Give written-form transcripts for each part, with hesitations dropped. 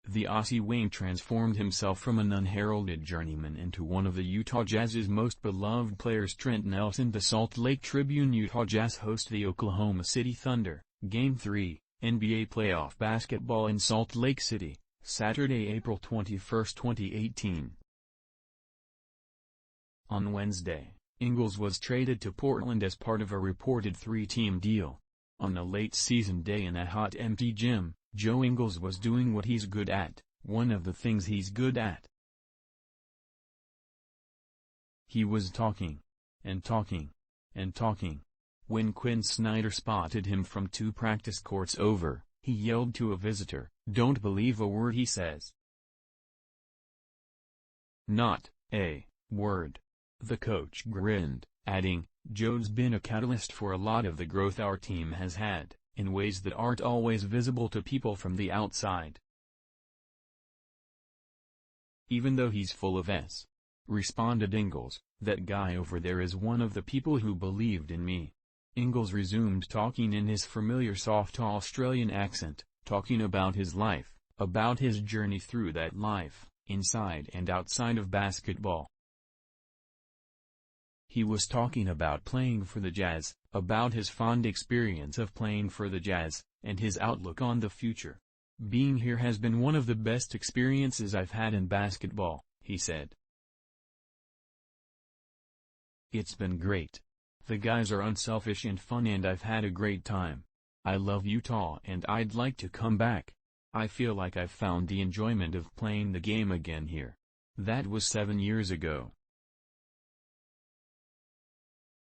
The Aussie wing transformed himself from an unheralded journeyman into one of the Utah Jazz's most beloved players. Trent Nelson. The Salt Lake Tribune. Utah Jazz host the Oklahoma City Thunder, Game 3, NBA playoff basketball in Salt Lake City, Saturday, April 21, 2018. On Wednesday, Ingles was traded to Portland as part of a reported three-team deal. On a late-season day in a hot empty gym, Joe Ingles was doing what he's good at, one of the things he's good at. He was talking, and talking, and talking. When Quin Snyder spotted him from 2 practice courts over, he yelled to a visitor, "Don't believe a word he says." Not a word. The coach grinned, adding, "Joe's been a catalyst for a lot of the growth our team has had, in ways that aren't always visible to people from the outside." "Even though he's full of s," responded Ingles, "that guy over there is one of the people who believed in me." Ingles resumed talking in his familiar soft Australian accent, talking about his life, about his journey through that life, inside and outside of basketball. He was talking about playing for the Jazz, about his fond experience of playing for the Jazz, and his outlook on the future. "Being here has been one of the best experiences I've had in basketball," he said. "It's been great. The guys are unselfish and fun and I've had a great time. I love Utah and I'd like to come back. I feel like I've found the enjoyment of playing the game again here. That was 7 years ago.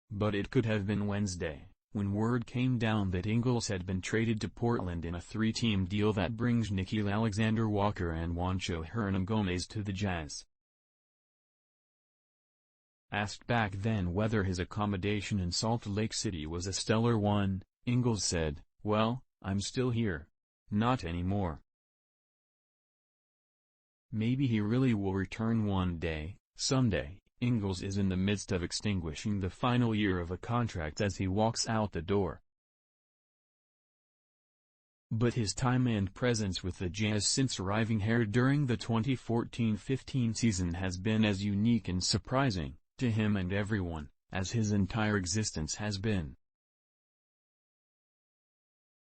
But it could have been Wednesday, when word came down that Ingles had been traded to Portland in a 3-team deal that brings Nickeil Alexander-Walker and Juancho Hernangomez to the Jazz. Asked back then whether his accommodation in Salt Lake City was a stellar one, Ingles said, "Well, I'm still here. Not anymore." Maybe he really will return one day, someday. Ingles is in the midst of extinguishing the final year of a contract as he walks out the door. But his time and presence with the Jazz since arriving here during the 2014-15 season has been as unique and surprising, to him and everyone, as his entire existence has been.